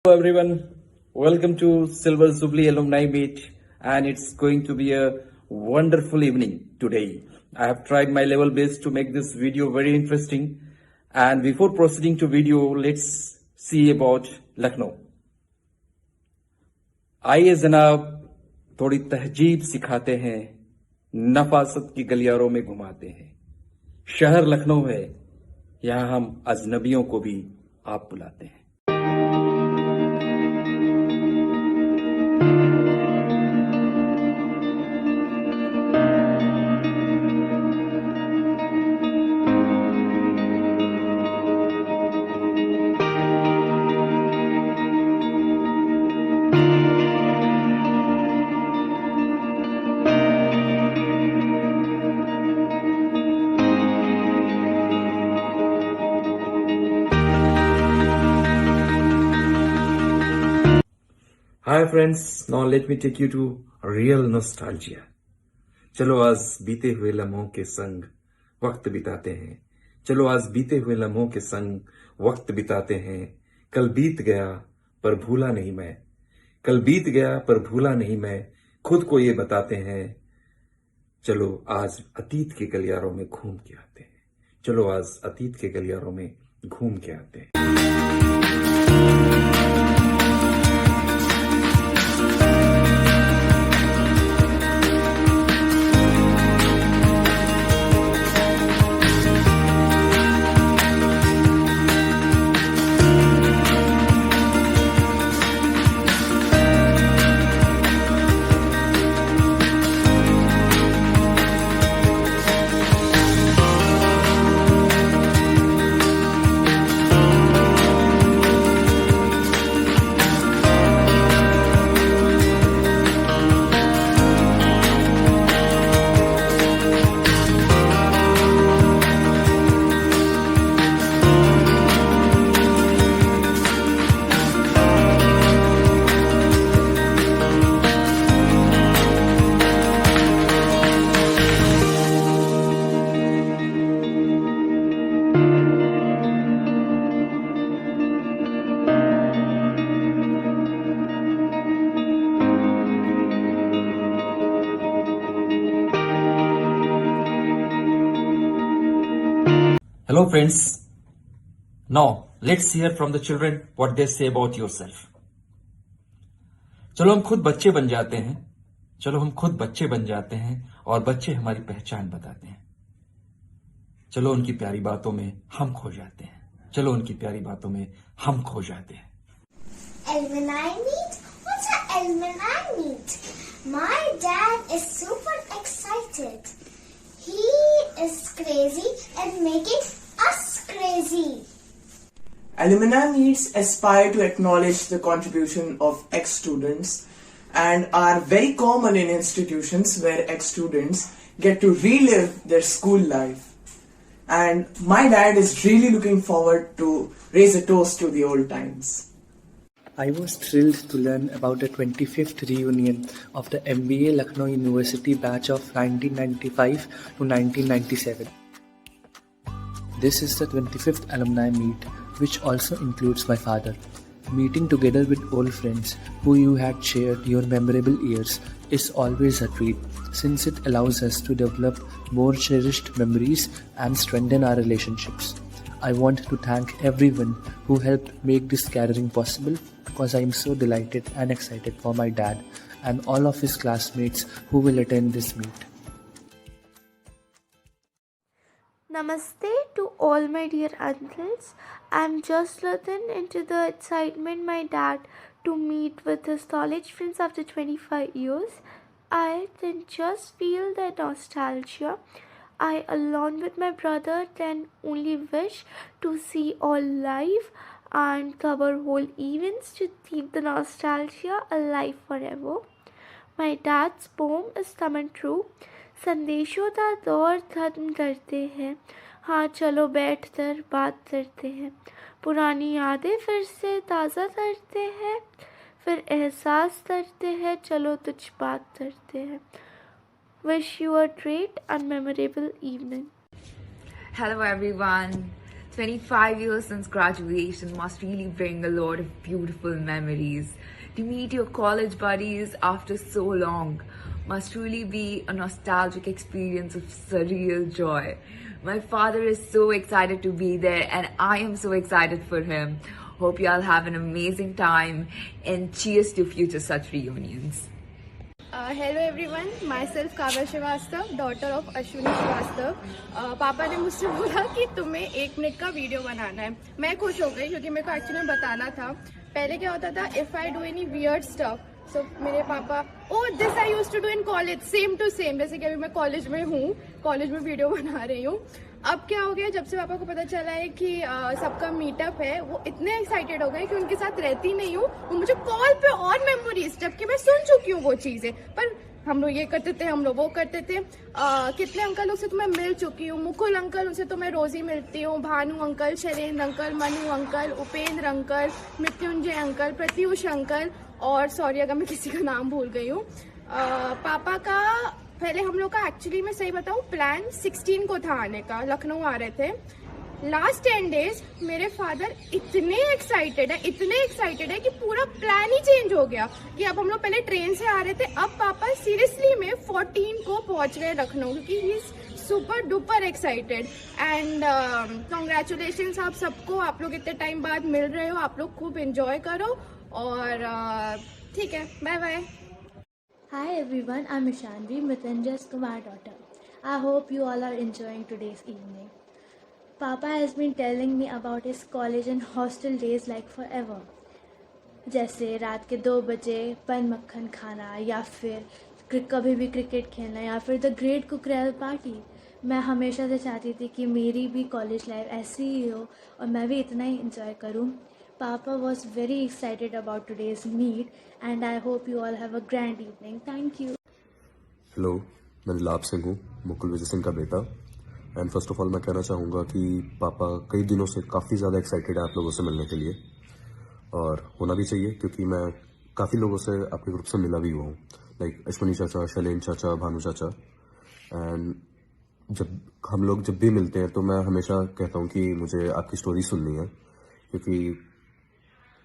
Hello everyone, welcome to Silver Jubilee Alumni Meet, and it's going to be a wonderful evening today. I have tried my level best to make this video very interesting, and before proceeding to video, let's see about Lucknow. आइए जनाब थोड़ी तहजीब सिखाते हैं, नफासत की गलियारों में घुमाते हैं। शहर लखनऊ है, यहाँ हम अजनबियों को भी आप बुलाते हैं। Hi friends, now let me take you to real nostalgia. चलो आज बीते हुए लम्हों के संग वक्त बिताते हैं। चलो आज बीते हुए लम्हों के संग वक्त बिताते हैं। कल बीत गया पर भूला नहीं मैं। कल बीत गया पर भूला नहीं मैं। खुद को ये बताते हैं। चलो आज अतीत के गलियारों में घूम के आते हैं। चलो आज अतीत के गलियारों में घूम के आते हैं। Hello friends, now let's hear from the children what they say about yourself. चलो हम खुद बच्चे बन जाते हैं। चलो हम खुद बच्चे बन जाते हैं और बच्चे हमारी पहचान बताते हैं। चलो उनकी प्यारी बातों में हम खो जाते हैं। चलो उनकी प्यारी बातों में हम खो जाते हैं। Alumni meet? What's an alumni meet? My dad is super excited. He is crazy and making us crazy. Alumni meets aspire to acknowledge the contribution of ex-students and are very common in institutions where ex-students get to relive their school life. And my dad is really looking forward to raise a toast to the old times. I was thrilled to learn about the 25th reunion of the MBA Lucknow University batch of 1995 to 1997. This is the 25th alumni meet, which also includes my father. Meeting together with old friends who you had shared your memorable years is always a treat, since it allows us to develop more cherished memories and strengthen our relationships. I want to thank everyone who helped make this gathering possible, because I am so delighted and excited for my dad and all of his classmates who will attend this meet. Namaste to all my dear uncles. I'm just looking into the excitement my dad to meet with his college friends after 25 years. I can just feel the nostalgia. I, along with my brother, can only wish to see all live and cover whole events to keep the nostalgia alive forever. My dad's poem is coming true. संदेशों का दौर खत्म करते हैं, हाँ चलो बैठकर बात करते हैं, पुरानी यादें फिर से ताज़ा करते हैं, फिर एहसास करते हैं, चलो कुछ बात करते हैं. Wish you a great and memorable evening. Hello everyone. 25 years since graduation must really bring a lot of beautiful memories. To meet your college buddies after so long must really be a nostalgic experience of surreal joy. My father is so excited to be there and I am so excited for him. Hope you all have an amazing time and cheers to future such reunions. Hello everyone, myself Kavya Srivastava, daughter of Ashwini Srivastava. पापा ने मुझसे बोला कि तुम्हें 1 minute का video बनाना है। मैं खुश हो गई क्योंकि मेरे को एक्चुअली बताना था। पहले क्या होता था, if I do any weird stuff, so मेरे पापा this I used to do in college, same to same. जैसे कि अभी मैं कॉलेज में हूँ, कॉलेज में वीडियो बना रही हूँ। अब क्या हो गया, जब से पापा को पता चला है कि सबका मीटअप है, वो इतने एक्साइटेड हो गए कि उनके साथ रहती नहीं हूँ। वो मुझे कॉल पे और मेमोरीज, जबकि मैं सुन चुकी हूँ वो चीजें, पर हम लोग ये करते थे, हम लोग वो करते थे। कितने अंकलों से तो मैं मिल चुकी हूँ। मुकुल अंकल, उनसे तो मैं रोज ही मिलती हूँ। Bhanu uncle, Shailendra uncle, Manu uncle, Upendra uncle, Mrityunjay uncle, Pratyush uncle, और सॉरी अगर मैं किसी का नाम भूल गई हूँ। पापा का पहले हम लोग का एक्चुअली मैं सही बताऊँ प्लान 16 को था आने का, लखनऊ आ रहे थे। लास्ट 10 डेज मेरे फादर इतने एक्साइटेड है कि पूरा प्लान ही चेंज हो गया कि अब हम लोग पहले ट्रेन से आ रहे थे, अब पापा सीरियसली में 14 को पहुंच गए लखनऊ, क्योंकि he is super duper excited. And congratulations आप सबको, आप लोग इतने टाइम बाद मिल रहे हो, आप लोग खूब एंजॉय करो और ठीक है, bye bye. Hi everyone, I'm Ishanvi, Mrityunjay's Kumar daughter. I hope you all are enjoying today's evening. Papa has been telling me about his college and hostel days like forever. जैसे रात के 2 बजे पन मक्खन खाना, या फिर कभी भी क्रिकेट खेलना, या फिर द ग्रेट कुकरेल पार्टी। मैं हमेशा से चाहती थी कि मेरी भी कॉलेज लाइफ ऐसी ही हो और मैं भी इतना ही इंजॉय करूँ। Papa was very excited about today's meet and I hope you all have a grand evening. Thank you. Hello, मैं लाभ सिंह हूँ, मुकुल विजय सिंह का बेटा। एंड फर्स्ट ऑफ ऑल मैं कहना चाहूँगा कि पापा कई दिनों से काफ़ी ज़्यादा एक्साइटेड है आप लोगों से मिलने के लिए, और होना भी चाहिए क्योंकि मैं काफ़ी लोगों से आपके ग्रुप से मिला भी हुआ हूँ, लाइक अश्विनी चाचा, शैलेंद्र चाचा, भानु चाचा। एंड जब हम लोग जब भी मिलते हैं तो मैं हमेशा कहता हूँ कि मुझे आपकी स्टोरी सुननी है, क्योंकि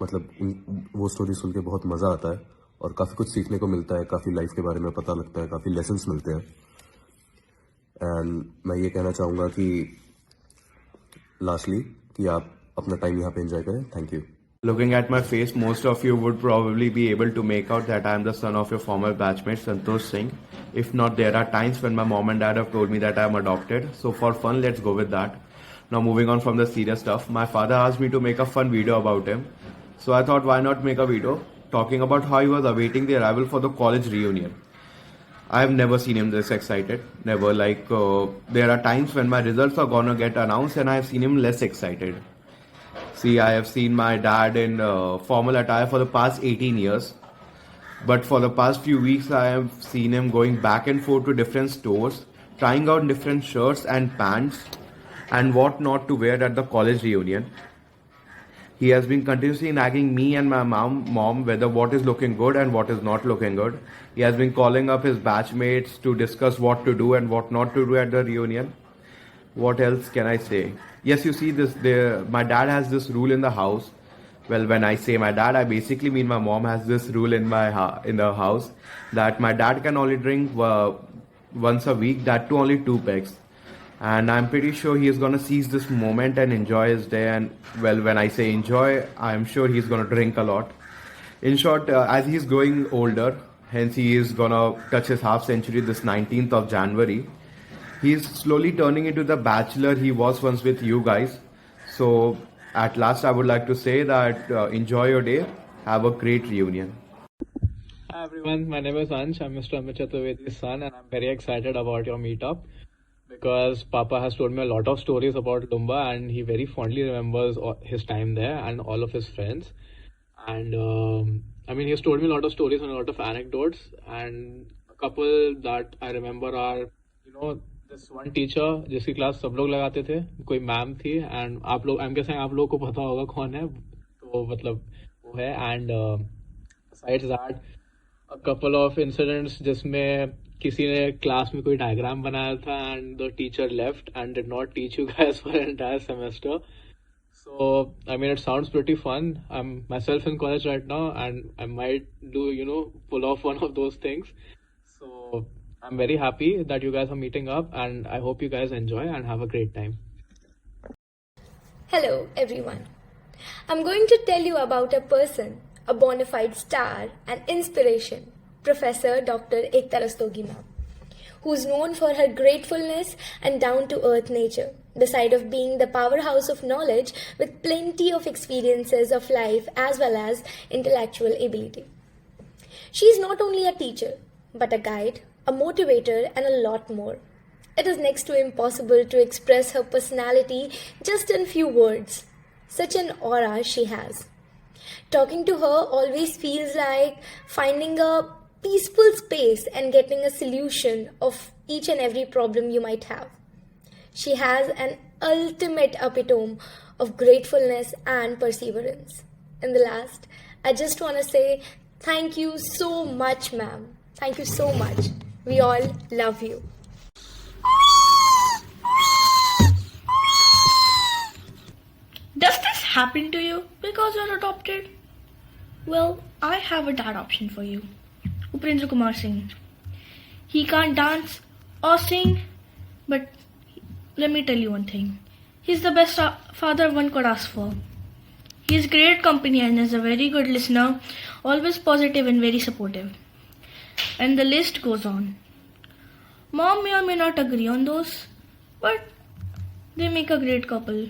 मतलब वो स्टोरी सुन के बहुत मज़ा आता है और काफ़ी कुछ सीखने को मिलता है, काफ़ी लाइफ के बारे में पता लगता है, काफ़ी लेसन्स मिलते हैं। एंड मैं ये कहना चाहूँगा कि लास्टली कि आप अपना टाइम यहाँ पे एंजॉय करें। Thank you. Looking at my face, most of you would probably be able to make out that I am the son of your former batchmate Santosh Singh. If not, there are times when my mom and dad have told me that I am adopted. So for fun, let's go with that. Now moving on from the serious stuff, my father asked me to make a fun video about him. So I thought, why not make a video talking about how he was awaiting the arrival for the college reunion. I have never seen him this excited. Never. Like, there are times when my results are gonna get announced and I have seen him less excited. See, I have seen my dad in formal attire for the past 18 years. But for the past few weeks, I have seen him going back and forth to different stores, trying out different shirts and pants and what not to wear at the college reunion. He has been continuously nagging me and my mom whether what is looking good and what is not looking good. He has been calling up his batchmates to discuss what to do and what not to do at the reunion. What else can I say? Yes, you see this. My dad has this rule in the house. Well, when I say my dad, I basically mean my mom has this rule in the house that my dad can only drink once a week. That too only 2 pegs. And I'm pretty sure he is going to seize this moment and enjoy his day. And well, when I say enjoy, I'm sure he's going to drink a lot. In short, as he's growing older, hence he is going to touch his half century this 19th of January. He's slowly turning into the bachelor he was once with you guys. So at last, I would like to say that enjoy your day. Have a great reunion. Hi everyone, my name is Ansh. I'm Mr. Amit Chaturvedi's son and I'm very excited about your meetup. Because Papa has told me a lot of stories about Lumba and he very fondly remembers his time there and all of his friends. And I mean, he's told me a lot of stories and a lot of anecdotes. And a couple that I remember are, you know, this one teacher जिसकी class सब लोग लगाते थे, कोई ma'am थी and आप लोग, I'm guessing आप लोगों को पता होगा कौन है, तो मतलब वो है. And besides that, a couple of incidents जिसमें किसी ने क्लास में कोई डायग्राम बनाया था and the teacher left and did not teach you guys for an entire semester. So, I mean, it sounds pretty fun. I'm myself in college right now, and I might do, pull off one of those things. So, I'm very happy that you guys are meeting up, and I hope you guys enjoy and have a great time. Hello, everyone. I'm going to tell you about a person, a bona fide star and inspiration, Professor Dr. Ekta Rastogi ma'am, who's known for her gratefulness and down-to-earth nature, beside of being the powerhouse of knowledge with plenty of experiences of life as well as intellectual ability. She's not only a teacher, but a guide, a motivator, and a lot more. It is next to impossible to express her personality just in few words. Such an aura she has. Talking to her always feels like finding a peaceful space and getting a solution of each and every problem you might have. She has an ultimate epitome of gratefulness and perseverance. In the last, I just want to say thank you so much, ma'am. Thank you so much. We all love you. Does this happen to you because you're adopted? Well, I have a dad option for you. Upendra Kumar Singh. He can't dance or sing, but let me tell you one thing. He's the best father one could ask for. He is great company and is a very good listener, always positive and very supportive. And the list goes on. Mom may or may not agree on those, but they make a great couple.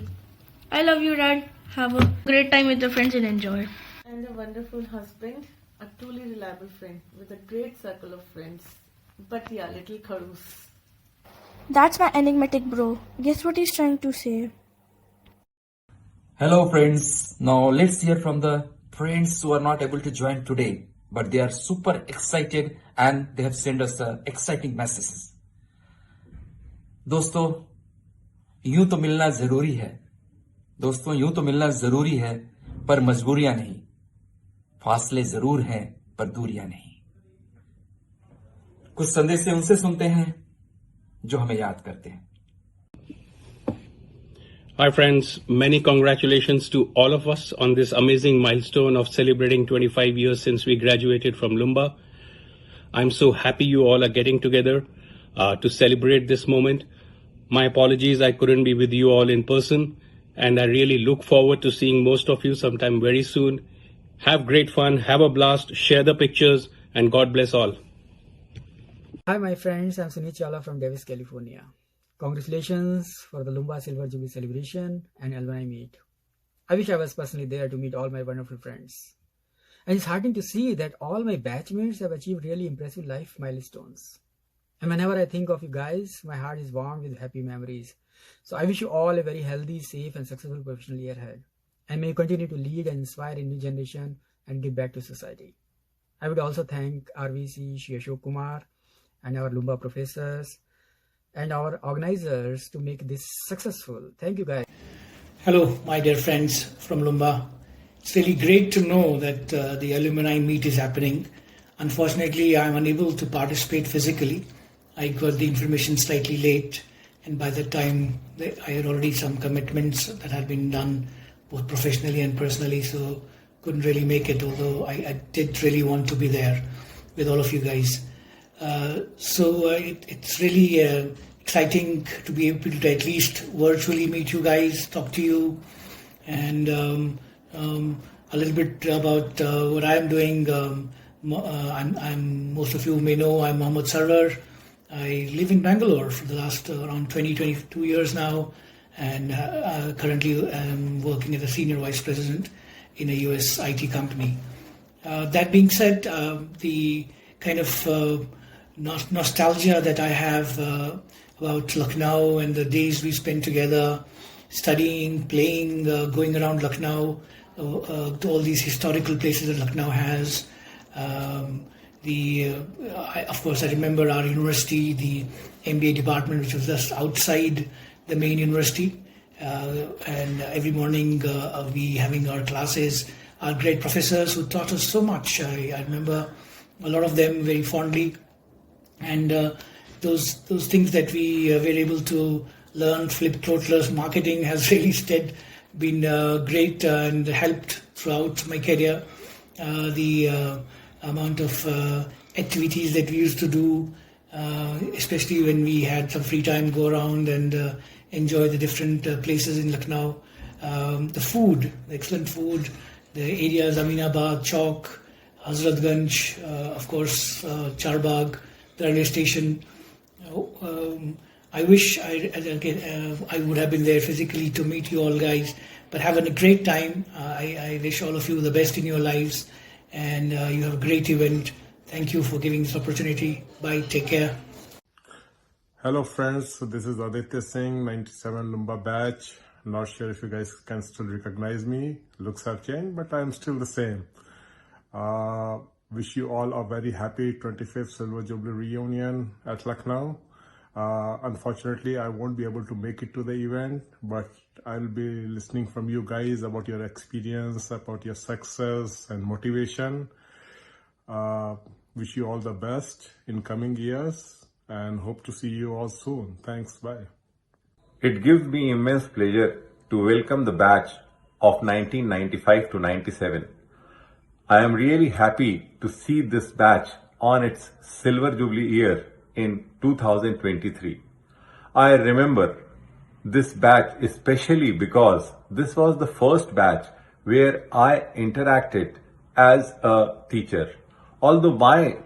I love you, Dad. Have a great time with your friends and enjoy. And a wonderful husband, a truly reliable friend with a great circle of friends. But yeah, little kharoos. That's my enigmatic bro. Guess what he's trying to say? Hello friends. Now let's hear from the friends who are not able to join today, but they are super excited and they have sent us exciting messages. दोस्तों, यूं तो मिलना जरूरी है, पर मजबूरियां नहीं. फासले जरूर हैं, पर दूरियां नहीं. कुछ संदेश उनसे सुनते हैं जो हमें याद करते हैं. Hi friends, many congratulations to all of us on this amazing milestone of celebrating 25 years since we graduated from Lumba. I'm so happy you all are getting together to celebrate this moment. My apologies, I couldn't be with you all in person, and I really look forward to seeing most of you sometime very soon. Have great fun, have a blast, share the pictures, and God bless all. Hi my friends, I'm Sunit Chawla from Davis, California. Congratulations for the Lumba Silver Jubilee celebration and alumni meet. I wish I was personally there to meet all my wonderful friends. And it's heartening to see that all my batchmates have achieved really impressive life milestones. And whenever I think of you guys, my heart is warmed with happy memories. So I wish you all a very healthy, safe and successful professional year ahead. And may you continue to lead and inspire a new generation and give back to society. I would also thank RVC, Shri Ashok Kumar and our Lumba professors and our organizers to make this successful. Thank you guys. Hello, my dear friends from Lumba. It's really great to know that the alumni meet is happening. Unfortunately, I'm unable to participate physically. I got the information slightly late, and by that time I had already some commitments that had been done both professionally and personally, so couldn't really make it, although I did really want to be there with all of you guys. It's really exciting to be able to at least virtually meet you guys, talk to you, and a little bit about what I'm doing. I'm most of you may know I'm Mohammad Sarwar. I live in Bangalore for the last around 22 years now, and currently I'm working as a senior vice president in a US IT company. That being said, the kind of nostalgia that I have about Lucknow and the days we spent together studying, playing, going around Lucknow, all these historical places that Lucknow has. Of course, I remember our university, the MBA department, which was just outside the main university. And every morning we having our classes, our great professors who taught us so much. I remember a lot of them very fondly. And those things that we were able to learn, Philip Kotler's marketing has really been great and helped throughout my career. The amount of activities that we used to do, especially when we had some free time, go around and enjoy the different places in Lucknow. The food, the excellent food, the areas, Aminabad, Chowk, Hazratganj, of course, Charbagh, the railway station. I wish I would have been there physically to meet you all guys, but having a great time. I wish all of you the best in your lives, and you have a great event. Thank you for giving this opportunity. Bye, take care. Hello friends, so this is Aditya Singh, 97 Lumba batch. Not sure if you guys can still recognize me. Looks have changed, but I am still the same. Wish you all a very happy 25th Silver Jubilee reunion at Lucknow. Unfortunately, I won't be able to make it to the event, but I'll be listening from you guys about your experience, about your success and motivation. Wish you all the best in coming years and hope to see you all soon. Thanks, bye. It gives me immense pleasure to welcome the batch of 1995 to 97. I am really happy to see this batch on its Silver Jubilee year in 2023. I remember this batch especially because this was the first batch where I interacted as a teacher. Although my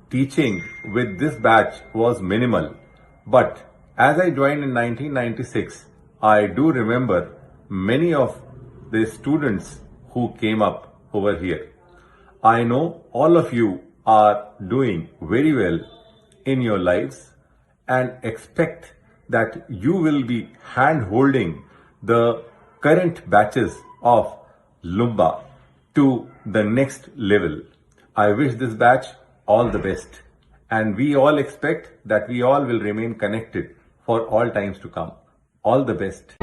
teaching with this batch was minimal, but as I joined in 1996, I do remember many of the students who came up over here. I know all of you are doing very well in your lives and expect that you will be hand-holding the current batches of Lumba to the next level. I wish this batch all the best, and we all expect that we all will remain connected for all times to come. All the best.